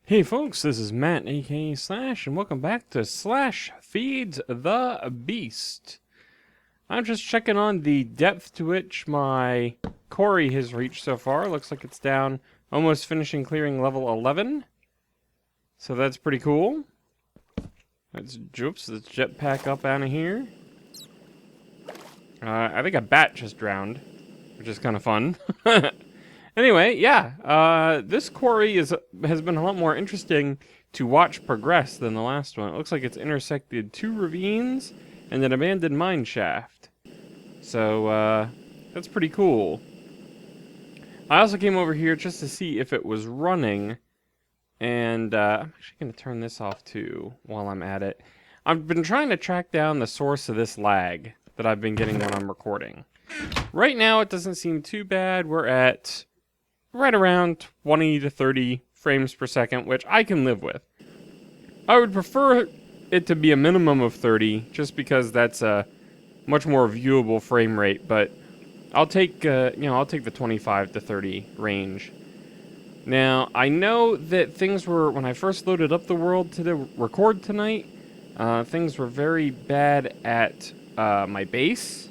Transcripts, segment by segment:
Hey folks, this is Matt, aka Slash, and welcome back to Slash Feeds the Beast. I'm just checking on the depth to which my quarry has reached so far. Looks like it's down, almost finishing clearing level 11. So that's pretty cool. Let's jetpack up out of here. I think a bat just drowned, which is kind of fun. Anyway, yeah, this quarry has been a lot more interesting to watch progress than the last one. It looks like it's intersected 2 ravines and an abandoned mine shaft. So, that's pretty cool. I also came over here just to see if it was running, and I'm actually going to turn this off too while I'm at it. I've been trying to track down the source of this lag that I've been getting when I'm recording. Right now, it doesn't seem too bad. We're at right around 20 to 30 frames per second, which I can live with. I would prefer it to be a minimum of 30, just because that's a much more viewable frame rate, but I'll take, I'll take the 25 to 30 range. Now, I know that things were, when I first loaded up the world to record tonight, things were very bad at my base.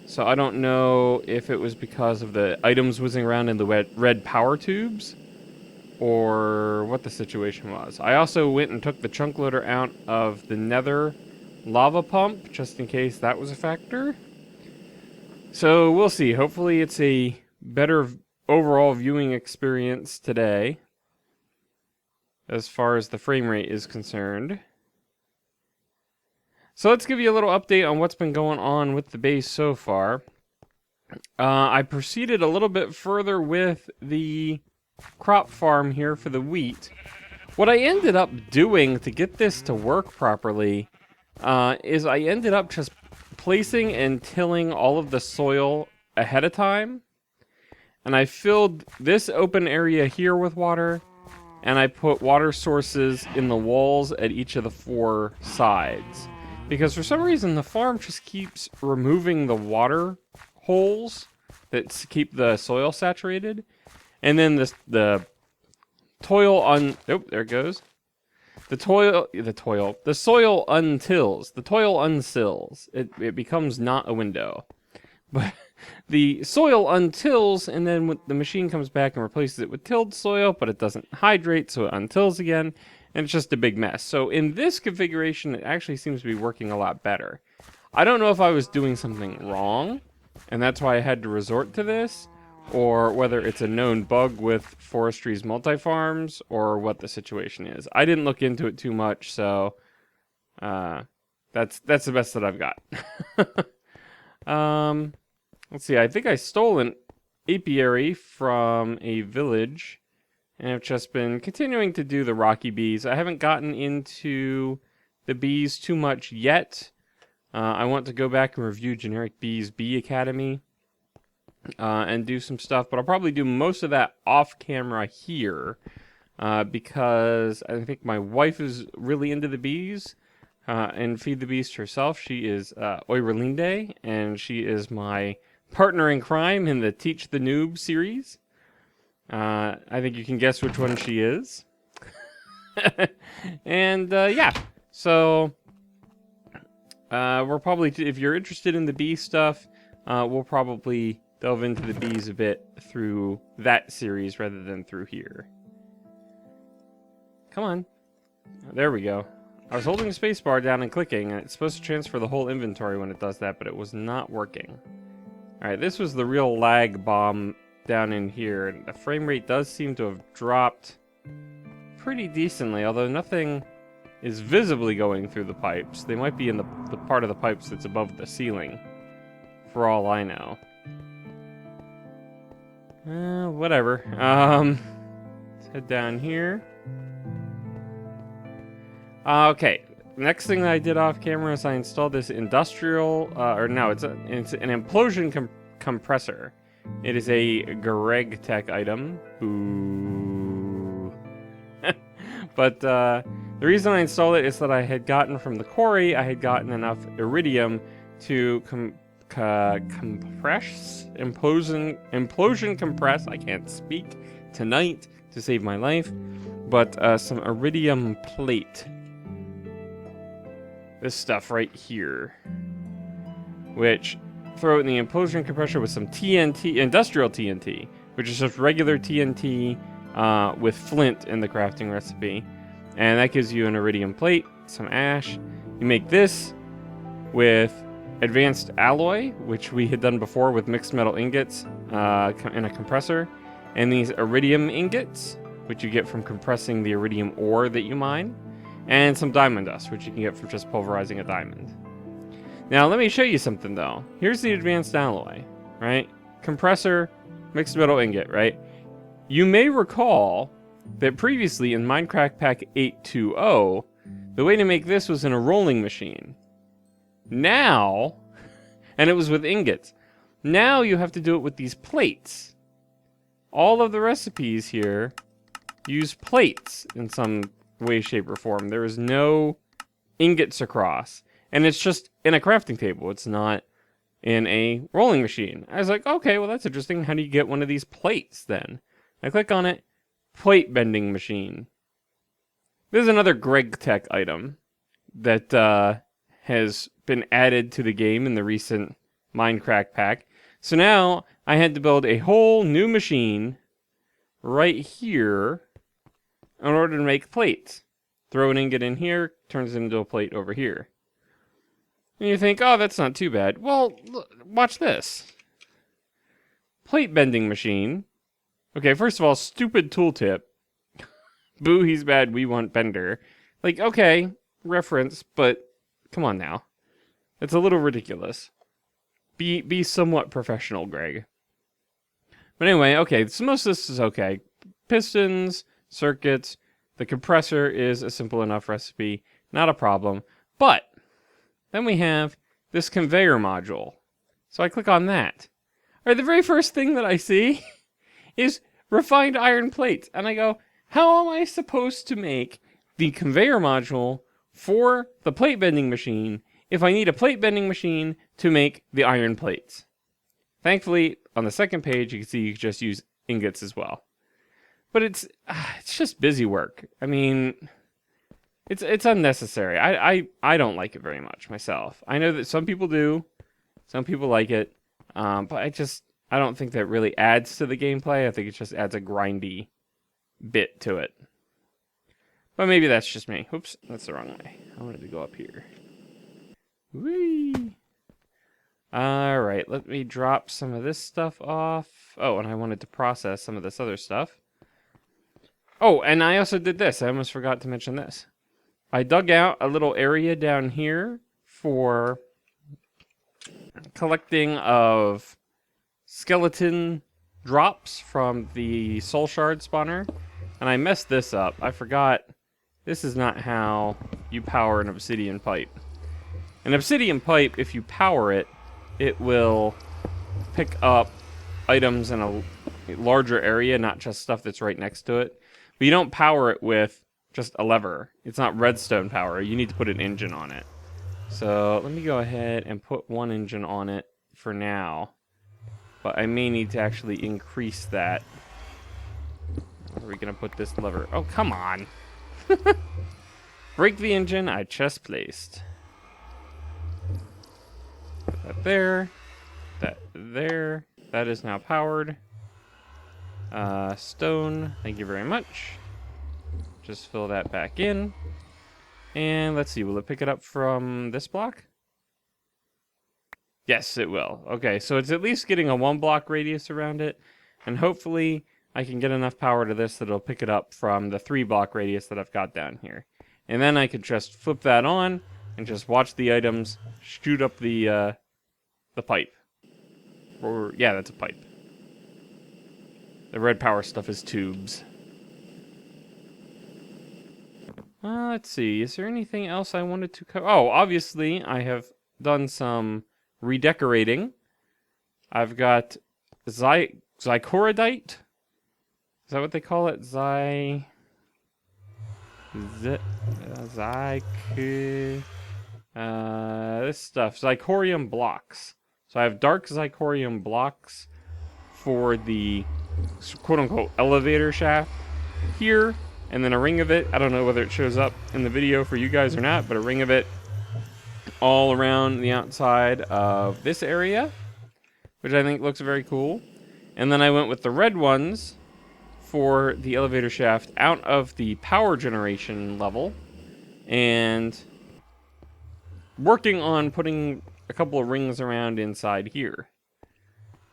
So I don't know if it was because of the items whizzing around in the red power tubes, or what the situation was. I also went and took the chunk loader out of the nether lava pump, just in case that was a factor. So we'll see. Hopefully it's a better overall viewing experience today, as far as the frame rate is concerned. So let's give you a little update on what's been going on with the base so far. I proceeded a little bit further with the crop farm here for the wheat. What I ended up doing to get this to work properly is I ended up just placing and tilling all of the soil ahead of time. And I filled this open area here with water, and I put water sources in the walls at each of the 4 sides. Because for some reason, the farm just keeps removing the water holes that keep the soil saturated. And then the soil untills. The toil unsills. It becomes not a window. But the soil untills, and then the machine comes back and replaces it with tilled soil, but it doesn't hydrate, so it untills again. And it's just a big mess. So in this configuration, it actually seems to be working a lot better. I don't know if I was doing something wrong, and that's why I had to resort to this, or whether it's a known bug with Forestry's multi-farms, or what the situation is. I didn't look into it too much, so that's the best that I've got. Let's see, I think I stole an apiary from a village, and I've just been continuing to do the Rocky Bees. I haven't gotten into the bees too much yet. I want to go back and review Generic Bees Bee Academy and do some stuff, but I'll probably do most of that off camera here because I think my wife is really into the bees and Feed the Beast herself. She is Oirelinde, and she is my partner in crime in the Teach the Noob series. I think you can guess which one she is. And yeah, so we're probably, if you're interested in the bee stuff, we'll probably delve into the bees a bit through that series rather than through here. Come on. There we go. I was holding the spacebar down and clicking, and it's supposed to transfer the whole inventory when it does that, but it was not working. Alright, this was the real lag bomb down in here, and the frame rate does seem to have dropped pretty decently, although nothing is visibly going through the pipes. They might be in the part of the pipes that's above the ceiling, for all I know. Whatever. Let's head down here. Okay, next thing that I did off camera is I installed this industrial, it's an implosion compressor. It is a Greg Tech item. Ooh. But the reason I installed it is that I had gotten from the quarry, I had gotten enough iridium to implosion compress, I can't speak tonight, to save my life. but some iridium plate. This stuff right here. Which, throw it in the implosion compressor with some TNT, industrial TNT, which is just regular TNT with flint in the crafting recipe. And that gives you an iridium plate, some ash. You make this with advanced alloy, which we had done before with mixed metal ingots in a compressor. And these iridium ingots, which you get from compressing the iridium ore that you mine. And some diamond dust, which you can get from just pulverizing a diamond. Now, let me show you something, though. Here's the advanced alloy, right? Compressor, mixed metal ingot, right? You may recall that previously in Minecraft Pack 8.2.0, the way to make this was in a rolling machine. Now, and it was with ingots. Now you have to do it with these plates. All of the recipes here use plates in some way, shape, or form. There is no ingots across. And it's just in a crafting table. It's not in a rolling machine. I was like, okay, well, that's interesting. How do you get one of these plates then? I click on it. Plate bending machine. This is another GregTech item that has been added to the game in the recent Minecraft pack. So now I had to build a whole new machine right here in order to make plates. Throw an ingot in here, turns it into a plate over here. And you think, oh, that's not too bad. Well, watch this. Plate bending machine. Okay, first of all, stupid tooltip. Boo, he's bad, we want Bender. Like, okay, reference, but come on now. It's a little ridiculous. Be somewhat professional, Greg. But anyway, okay, so most of this is okay. Pistons, circuits, the compressor is a simple enough recipe, not a problem. But then we have this conveyor module. So I click on that. All right, the very first thing that I see is refined iron plates. And I go, how am I supposed to make the conveyor module for the plate bending machine if I need a plate bending machine to make the iron plates? Thankfully, on the second page, you can see you can just use ingots as well. But it's just busy work. I mean, it's unnecessary. I don't like it very much myself. I know that some people do. Some people like it. But I don't think that really adds to the gameplay. I think it just adds a grindy bit to it. But maybe that's just me. Oops, that's the wrong way. I wanted to go up here. Whee! Alright, let me drop some of this stuff off. Oh, and I wanted to process some of this other stuff. Oh, and I also did this. I almost forgot to mention this. I dug out a little area down here for collecting of skeleton drops from the soul shard spawner. And I messed this up. I forgot. This is not how you power an obsidian pipe. An obsidian pipe, if you power it, it will pick up items in a larger area, not just stuff that's right next to it. But you don't power it with just a lever. It's not redstone power. You need to put an engine on it. So let me go ahead and put one engine on it for now. But I may need to actually increase that. Where are we going to put this lever? Oh, come on. Break the engine I just placed. Put that there. That there. That is now powered. Stone, thank you very much. Just fill that back in. And let's see, will it pick it up from this block? Yes, it will. Okay, so it's at least getting a 1 block radius around it. And hopefully I can get enough power to this that it'll pick it up from the 3 block radius that I've got down here. And then I could just flip that on and just watch the items shoot up the pipe. Or, yeah, that's a pipe. The red power stuff is tubes. Let's see. Is there anything else I wanted to cover? Oh, obviously, I have done some redecorating. I've got Zycorodite. Is that what they call it? This stuff. Zycorium blocks. So I have dark Zycorium blocks for the quote-unquote elevator shaft here, and then a ring of it. I don't know whether it shows up in the video for you guys or not, but a ring of it all around the outside of this area, which I think looks very cool. And then I went with the red ones for the elevator shaft out of the power generation level, and working on putting a couple of rings around inside here.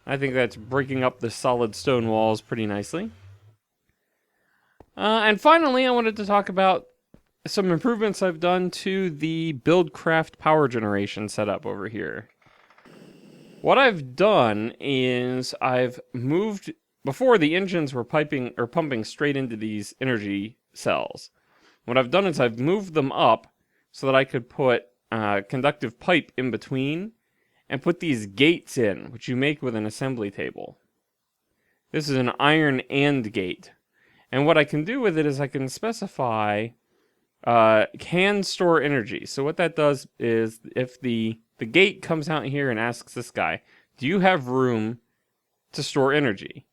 I think that's breaking up the solid stone walls pretty nicely. And finally, I wanted to talk about some improvements I've done to the Buildcraft power generation setup over here. What I've done is I've moved, before the engines were pumping straight into these energy cells. What I've done is I've moved them up so that I could put conductive pipe in between and put these gates in, which you make with an assembly table. This is an iron AND gate. And what I can do with it is I can specify can store energy. So what that does is if the gate comes out here and asks this guy, do you have room to store energy?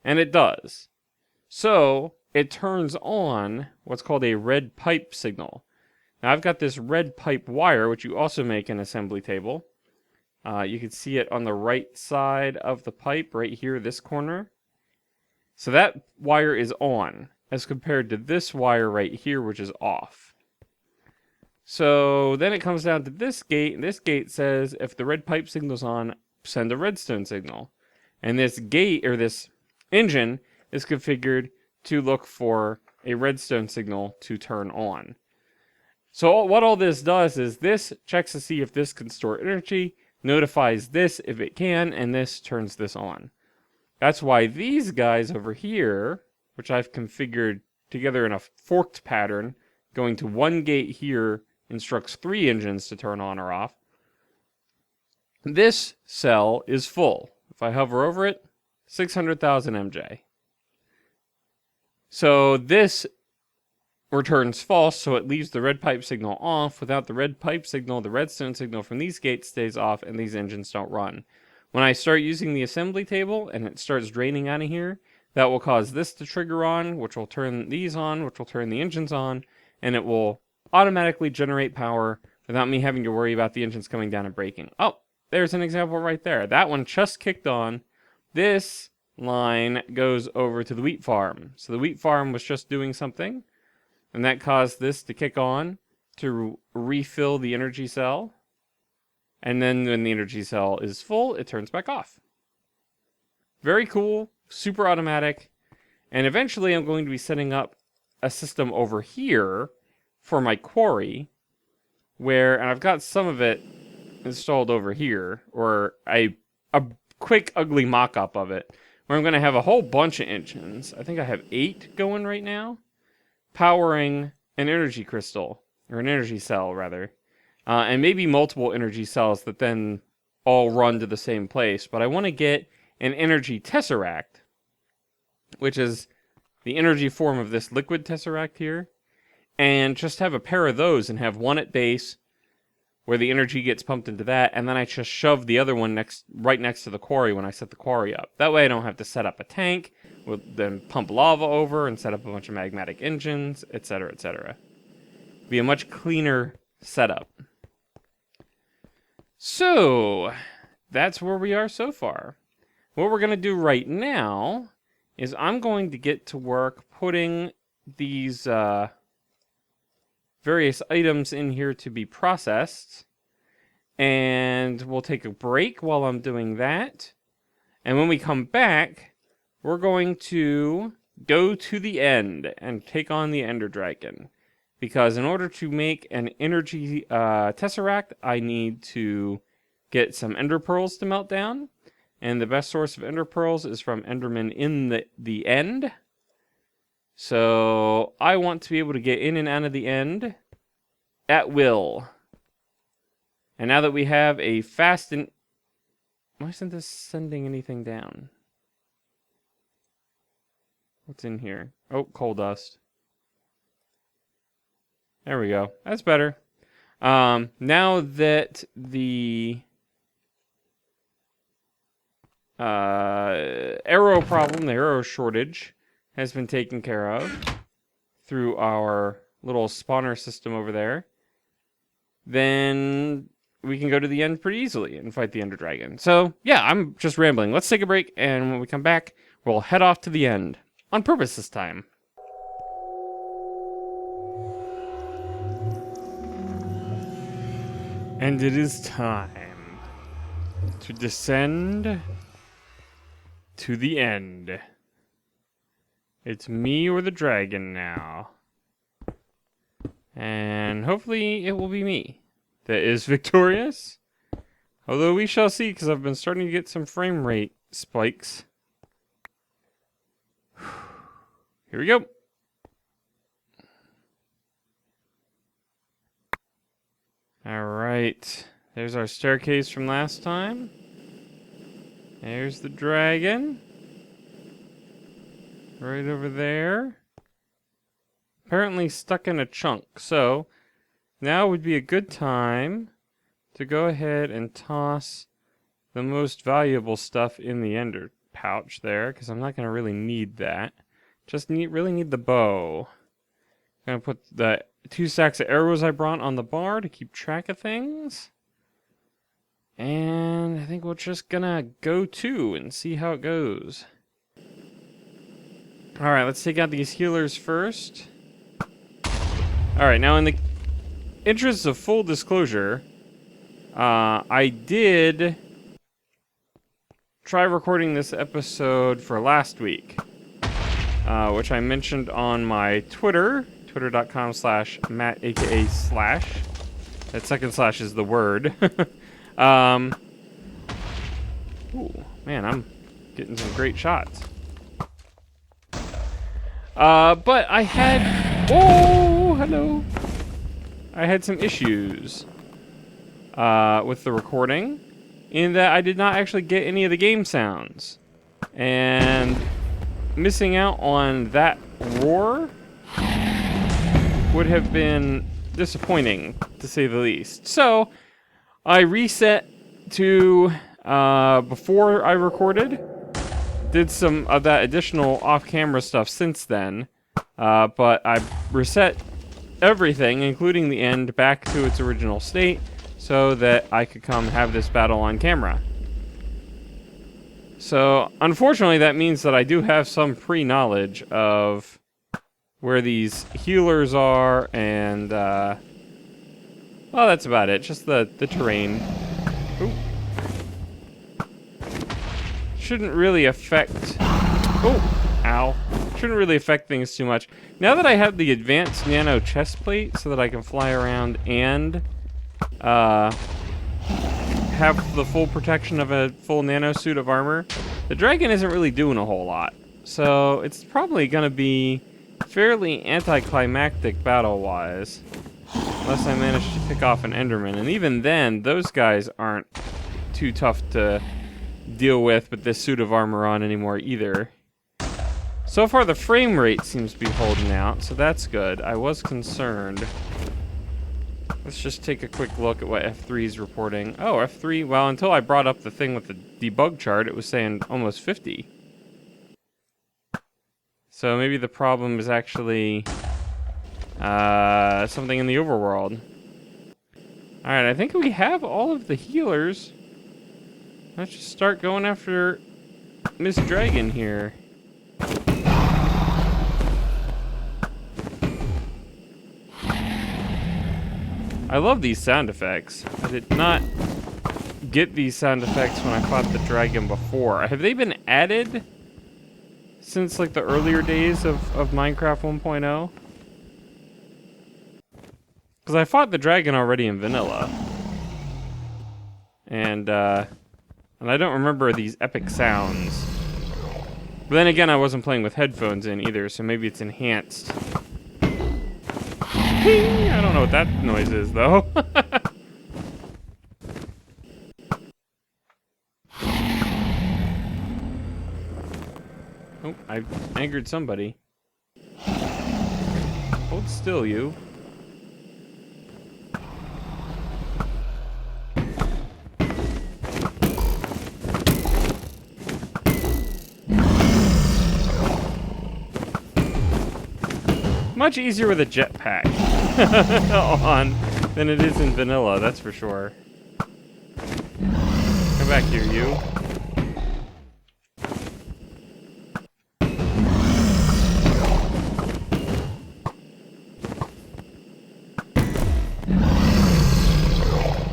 And it does. So it turns on what's called a red pipe signal. Now I've got this red pipe wire, which you also make an assembly table. You can see it on the right side of the pipe, right here, this corner. So that wire is on, as compared to this wire right here, which is off. So then it comes down to this gate, and this gate says if the red pipe signal's on, send a redstone signal. And this gate, or this engine, is configured to look for a redstone signal to turn on. So what all this does is this checks to see if this can store energy, notifies this if it can, and this turns this on. That's why these guys over here, which I've configured together in a forked pattern, going to one gate here instructs 3 engines to turn on or off. This cell is full. If I hover over it, 600,000 MJ. So this returns false, so it leaves the red pipe signal off. Without the red pipe signal, the redstone signal from these gates stays off and these engines don't run. When I start using the assembly table and it starts draining out of here, that will cause this to trigger on, which will turn these on, which will turn the engines on, and it will automatically generate power without me having to worry about the engines coming down and breaking. Oh, there's an example right there. That one just kicked on. This line goes over to the wheat farm. So the wheat farm was just doing something, and that caused this to kick on to refill the energy cell. And then when the energy cell is full, it turns back off. Very cool, super automatic. And eventually I'm going to be setting up a system over here for my quarry, where, and I've got some of it installed over here, or a quick ugly mock-up of it, where I'm going to have a whole bunch of engines. I think I have 8 going right now, powering an energy crystal, or an energy cell rather. And maybe multiple energy cells that then all run to the same place. But I want to get an energy tesseract, which is the energy form of this liquid tesseract here, and just have a pair of those and have one at base where the energy gets pumped into that, and then I just shove the other one right next to the quarry when I set the quarry up. That way I don't have to set up a tank, then pump lava over and set up a bunch of magmatic engines, etc., etc. Be a much cleaner setup. So, that's where we are so far. What we're going to do right now is I'm going to get to work putting these various items in here to be processed. And we'll take a break while I'm doing that. And when we come back, we're going to go to the end and take on the Ender Dragon. Because in order to make an energy tesseract, I need to get some ender pearls to melt down. And the best source of ender pearls is from Enderman in the end. So I want to be able to get in and out of the end at will. And now that we have a fast and... Why isn't this sending anything down? What's in here? Oh, coal dust. There we go. That's better. Now that the arrow problem, the arrow shortage, has been taken care of, through our little spawner system over there, then we can go to the end pretty easily and fight the Ender Dragon. So, yeah, I'm just rambling. Let's take a break, and when we come back, we'll head off to the end. On purpose this time. And it is time to descend to the end. It's me or the dragon now. And hopefully it will be me that is victorious. Although we shall see, because I've been starting to get some frame rate spikes. Here we go. Alright. There's our staircase from last time. There's the dragon. Right over there. Apparently stuck in a chunk. So, now would be a good time to go ahead and toss the most valuable stuff in the ender pouch there, because I'm not going to really need that. Just really need the bow. I'm going to put the 2 stacks of arrows I brought on the bar to keep track of things. And I think we're just going to go to and see how it goes. Alright, let's take out these healers first. Alright, now in the interest of full disclosure, I did try recording this episode for last week, which I mentioned on my Twitter, twitter.com/Matt, aka slash. That second slash is the word. Ooh, man, I'm getting some great shots. But I had... Oh, hello. I had some issues with the recording, in that I did not actually get any of the game sounds. And missing out on that roar would have been disappointing, to say the least. So, I reset to before I recorded. Did some of that additional off-camera stuff since then, but I reset everything, including the end, back to its original state, so that I could come have this battle on camera. So, unfortunately, that means that I do have some pre-knowledge of where these healers are, and, well, that's about it. Just the terrain. Ooh. Shouldn't really affect... Oh, ow. Shouldn't really affect things too much. Now that I have the advanced nano chest plate so that I can fly around and have the full protection of a full nano suit of armor, the dragon isn't really doing a whole lot. So it's probably going to be fairly anticlimactic battle-wise, unless I manage to pick off an Enderman. And even then, those guys aren't too tough to deal with this suit of armor on anymore either. So far the frame rate seems to be holding out, so that's good. I was concerned. Let's just take a quick look at what F3 is reporting. Oh, F3, well, until I brought up the thing with the debug chart, it was saying almost 50. So maybe the problem is actually something in the overworld. Alright, I think we have all of the healers. Let's just start going after Miss Dragon here. I love these sound effects. I did not get these sound effects when I fought the dragon before. Have they been added since like the earlier days of Minecraft 1.0? Because I fought the dragon already in vanilla. And I don't remember these epic sounds. But then again, I wasn't playing with headphones in either, so maybe it's enhanced. I don't know what that noise is, though. Oh, I angered somebody. Hold still, you. much easier with a jetpack on than it is in vanilla, that's for sure. Come back here, you.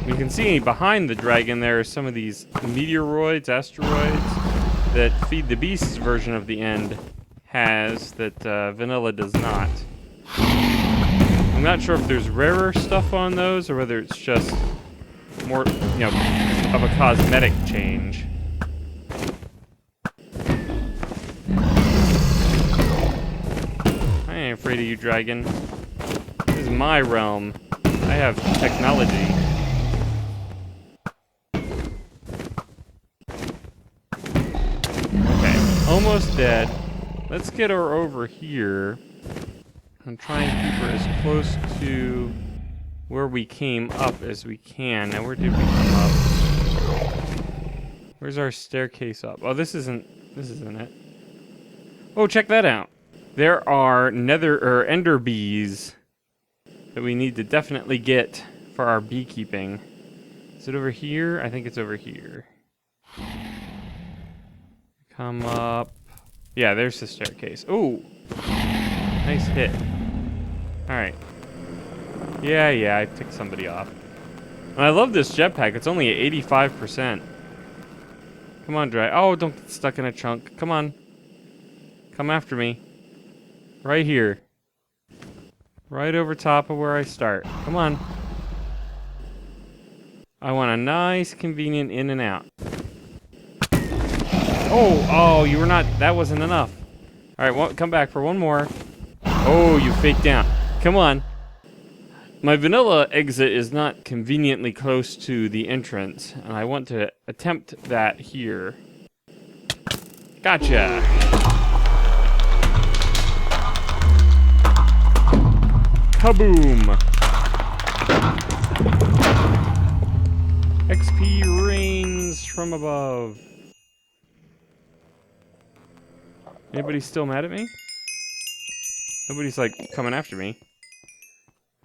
You can see behind the dragon there are some of these meteoroids, asteroids, that Feed the Beast's version of the end has that vanilla does not. I'm not sure if there's rarer stuff on those or whether it's just more, you know, of a cosmetic change. I ain't afraid of you, dragon. This is my realm. I have technology. Okay, almost dead. Let's get her over here and try and keep her as close to where we came up as we can. Now, where did we come up? Where's our staircase up? Oh, this isn't it. Oh, check that out. There are ender bees that we need to definitely get for our beekeeping. Is it over here? I think it's over here. Come up. Yeah, there's the staircase. Ooh. Nice hit. Alright. Yeah, I picked somebody off. And I love this jetpack. It's only at 85%. Come on, Dry. Oh, don't get stuck in a chunk. Come on. Come after me. Right here. Right over top of where I start. Come on. I want a nice, convenient in and out. Oh, you were not. That wasn't enough. Alright, come back for one more. Oh, you faked out. Come on. My vanilla exit is not conveniently close to the entrance, and I want to attempt that here. Gotcha. Kaboom. XP rains from above. Anybody still mad at me? Nobody's like coming after me.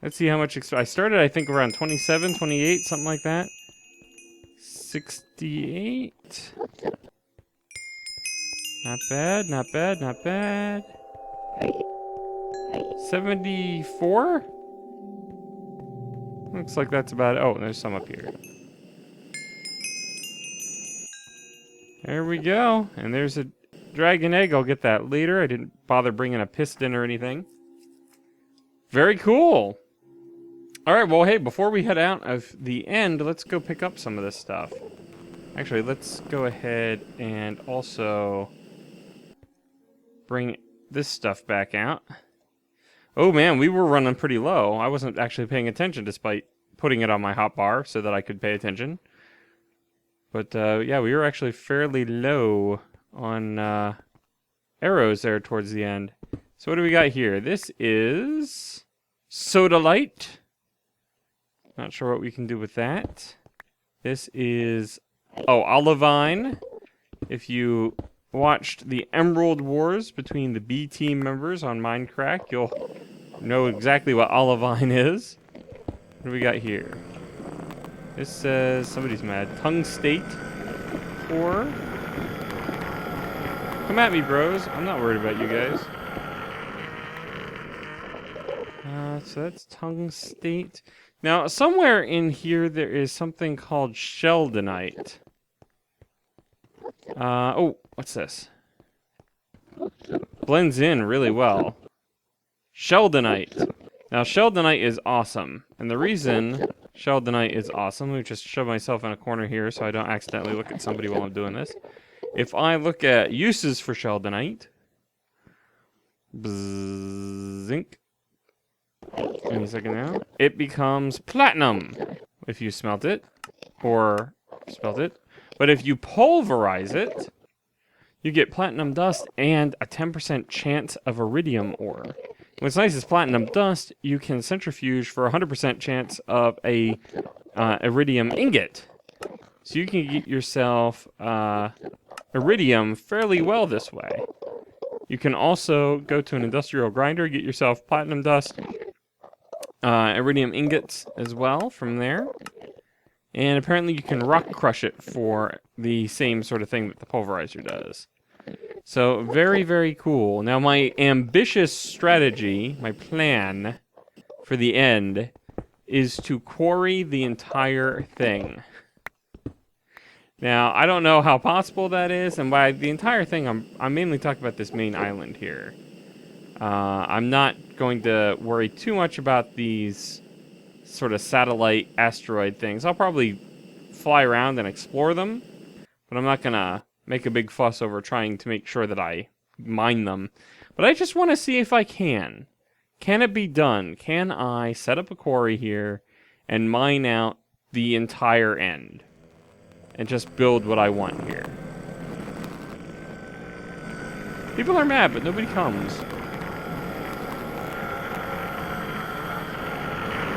Let's see how much I started, I think, around 27, 28, something like that. 68. Not bad, not bad, not bad. 74? Looks like that's about it. Oh, there's some up here. There we go. And there's a dragon egg. I'll get that later. I didn't bother bringing a piston or anything. Very cool. All right, well, hey, before we head out of the end, let's go pick up some of this stuff. Actually, let's go ahead and also bring this stuff back out. Oh, man, we were running pretty low. I wasn't actually paying attention despite putting it on my hotbar so that I could pay attention. But, yeah, we were actually fairly low on arrows there towards the end. So what do we got here? This is Sodalite. Not sure what we can do with that. This is, Olivine. If you watched the Emerald Wars between the B team members on Minecraft, you'll know exactly what Olivine is. What do we got here? This says, somebody's mad, Tungstate ore. Come at me, bros. I'm not worried about you guys. So that's Tungstate. Now, somewhere in here there is something called Sheldonite. What's this? Blends in really well. Sheldonite. Now, Sheldonite is awesome. And the reason Sheldonite is awesome, let me just shove myself in a corner here so I don't accidentally look at somebody while I'm doing this. If I look at uses for Sheldonite, zinc. Any second now. It becomes platinum if you smelt it or spelt it. But if you pulverize it, you get platinum dust and a 10% chance of iridium ore. What's nice is platinum dust, you can centrifuge for a 100% chance of a iridium ingot. So you can get yourself iridium fairly well this way. You can also go to an industrial grinder, get yourself platinum dust, iridium ingots as well from there. And apparently you can rock crush it for the same sort of thing that the pulverizer does. So very, very cool. Now my ambitious strategy, my plan for the end, is to quarry the entire thing. Now, I don't know how possible that is, and by the entire thing, I'm mainly talking about this main island here. I'm not going to worry too much about these sort of satellite asteroid things. I'll probably fly around and explore them, but I'm not going to make a big fuss over trying to make sure that I mine them. But I just want to see if I can. Can it be done? Can I set up a quarry here and mine out the entire end? And just build what I want here. People are mad, but nobody comes.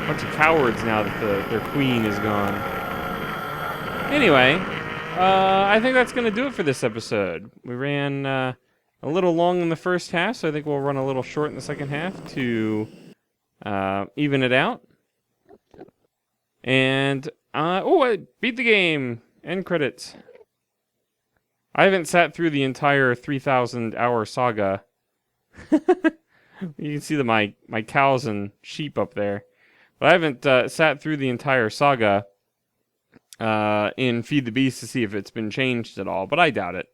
Bunch of cowards now that their queen is gone. Anyway, I think that's going to do it for this episode. We ran a little long in the first half, so I think we'll run a little short in the second half to even it out. And, I beat the game! End credits. I haven't sat through the entire 3,000-hour saga. You can see my cows and sheep up there. But I haven't sat through the entire saga in Feed the Beast to see if it's been changed at all, but I doubt it.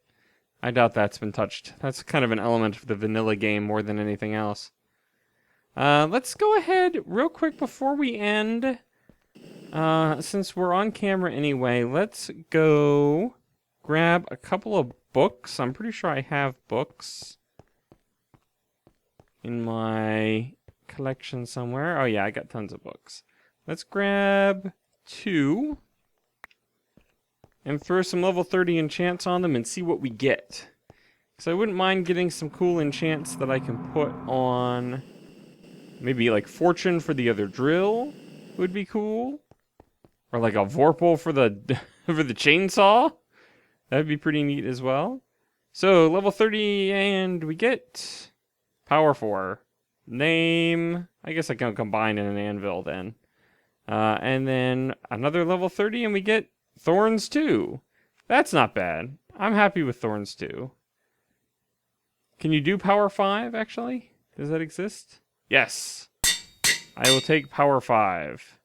I doubt that's been touched. That's kind of an element of the vanilla game more than anything else. Let's go ahead real quick before we end. Since we're on camera anyway, let's go grab a couple of books. I'm pretty sure I have books in my collection somewhere. Oh yeah, I got tons of books. Let's grab 2 and throw some level 30 enchants on them and see what we get. So I wouldn't mind getting some cool enchants that I can put on. Maybe like Fortune for the other drill would be cool. Or like a Vorpal for the for the chainsaw. That'd be pretty neat as well. So level 30 and we get Power 4. Name. I guess I can combine in an anvil then. And then another level 30 and we get Thorns 2. That's not bad. I'm happy with Thorns 2. Can you do Power 5 actually? Does that exist? Yes. I will take Power 5.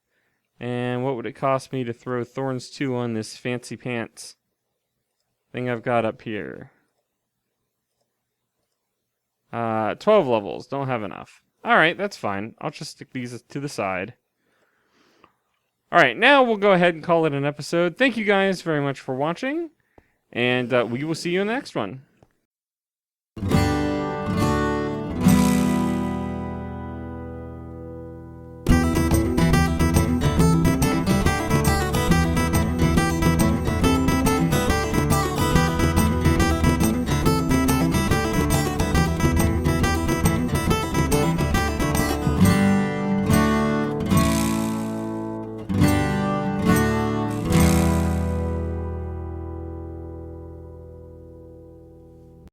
And what would it cost me to throw Thorns 2 on this fancy pants thing I've got up here? 12 levels. Don't have enough. Alright, that's fine. I'll just stick these to the side. Alright, now we'll go ahead and call it an episode. Thank you guys very much for watching. And we will see you in the next one.